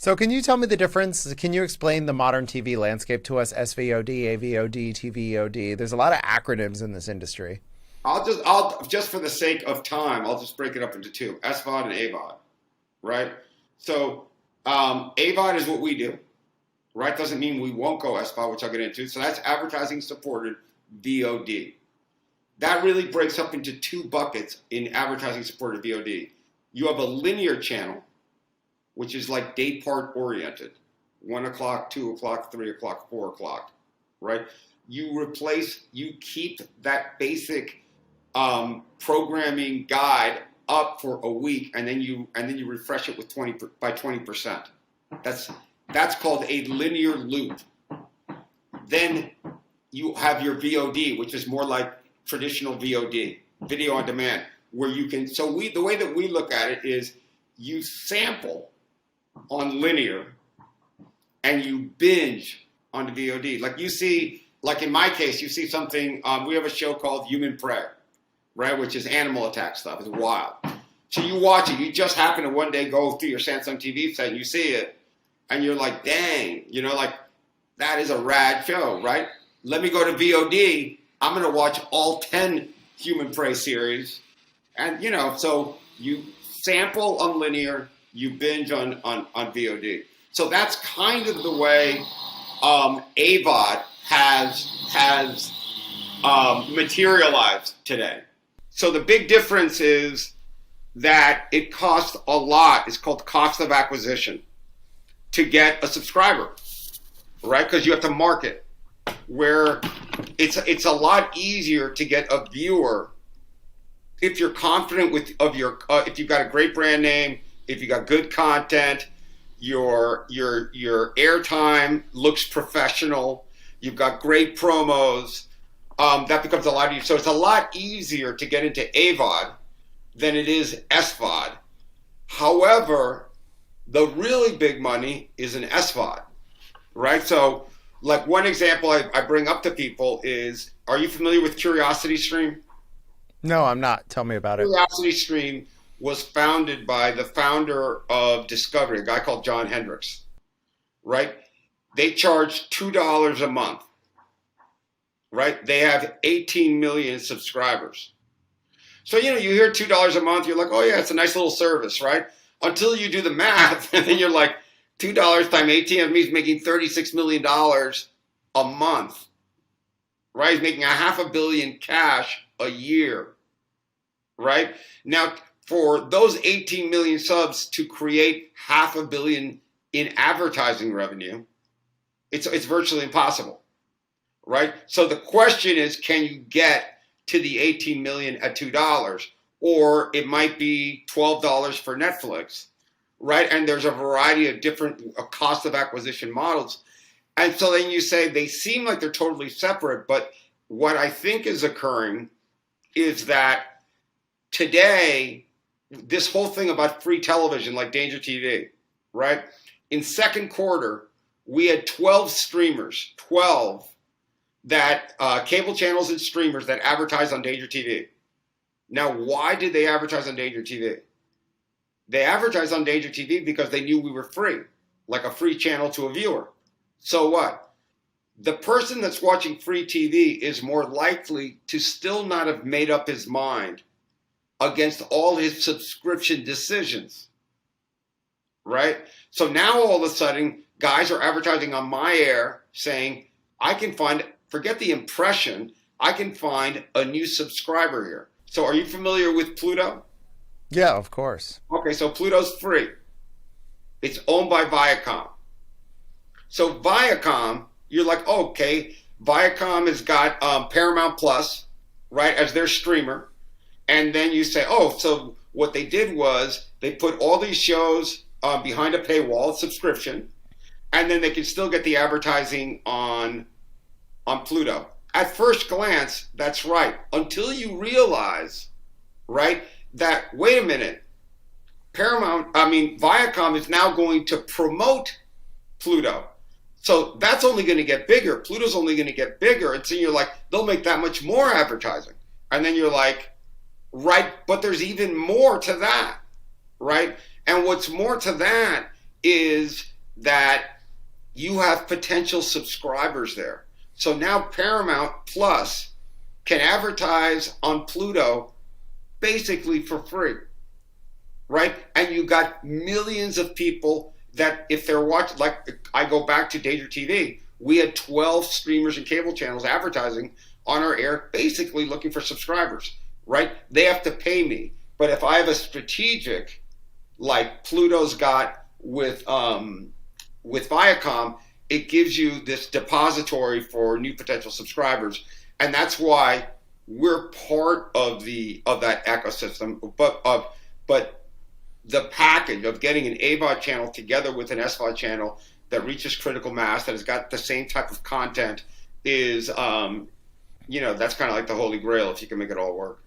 So can you tell me the difference? Can you explain the modern TV landscape to us? SVOD, AVOD, TVOD. There's a lot of acronyms in this industry. I'll just for the sake of time, I'll just break it up into two: SVOD and AVOD, right? So AVOD is what we do, right? Doesn't mean we won't go SVOD, which I'll get into. So that's advertising supported VOD. That really breaks up into two buckets in advertising supported VOD. You have a linear channel, which is like day part oriented, 1 o'clock, 2 o'clock, 3 o'clock, 4 o'clock, right? You keep that basic programming guide up for a week, and then you refresh it with 20%. That's called a linear loop. Then you have your VOD, which is more like traditional VOD, video on demand, where you can. So the way that we look at it is you sample on linear and you binge on the VOD. Like you see, like in my case, you see something. We have a show called Human Prey, right, which is animal attack stuff. It's wild. So you watch it. You just happen to one day go through your Samsung TV set and you see it, and you're like, dang, like that is a rad show, right? Let me go to VOD. I'm going to watch all 10 Human Prey series. And, so you sample on linear, you binge on VOD. So that's kind of the way AVOD has materialized today. So the big difference is that it costs a lot. It's called cost of acquisition to get a subscriber, right? Because you have to market. Where it's a lot easier to get a viewer if you're confident if you've got a great brand name, if you got good content, your airtime looks professional, you've got great promos, that becomes a lot easier. So it's a lot easier to get into AVOD than it is SVOD. However, the really big money is in SVOD, right? So like one example I bring up to people is, are you familiar with CuriosityStream? No, I'm not. Tell me about it. CuriosityStream was founded by the founder of Discovery, a guy called John Hendricks, right? They charge $2 a month, right? They have 18 million subscribers. So, you hear $2 a month, you're like, oh yeah, it's a nice little service, right? Until you do the math, and then you're like, $2 times 18 of me is making $36 million a month, right? He's making $500 million cash a year, right? Now, for those 18 million subs to create $500 million in advertising revenue, it's virtually impossible, right? So the question is, can you get to the 18 million at $2? Or it might be $12 for Netflix. Right, and there's a variety of different cost of acquisition models. And so then you say they seem like they're totally separate, but what I think is occurring is that today, this whole thing about free television like DangerTV, right? In second quarter, we had 12 streamers, 12 that cable channels and streamers that advertise on DangerTV. Now, why did they advertise on DangerTV? They advertised on DangerTV because they knew we were free, like a free channel to a viewer. So what? The person that's watching free TV is more likely to still not have made up his mind against all his subscription decisions, right? So now all of a sudden, guys are advertising on my air saying, I can find, forget the impression, I can find a new subscriber here. So are you familiar with Pluto? Yeah, of course. Okay, so Pluto's free. It's owned by Viacom. So Viacom, you're like, okay, Viacom has got Paramount Plus, right, as their streamer. And then you say, oh, so what they did was they put all these shows behind a paywall subscription, and then they can still get the advertising on Pluto. At first glance, that's right. Until you realize, right, that, wait a minute, Viacom is now going to promote Pluto. So that's only going to get bigger. Pluto's only going to get bigger. And so you're like, they'll make that much more advertising. And then you're like, right, but there's even more to that, right? And what's more to that is that you have potential subscribers there. So now Paramount Plus can advertise on Pluto basically for free, right? And you got millions of people that if they're watching, like I go back to DangerTV, we had 12 streamers and cable channels advertising on our air, basically looking for subscribers, right? They have to pay me. But if I have a strategic, like Pluto's got with Viacom, it gives you this depository for new potential subscribers. And that's why we're part of that ecosystem, but the package of getting an AVOD channel together with an SVOD channel that reaches critical mass, that has got the same type of content, is, that's kind of like the holy grail if you can make it all work.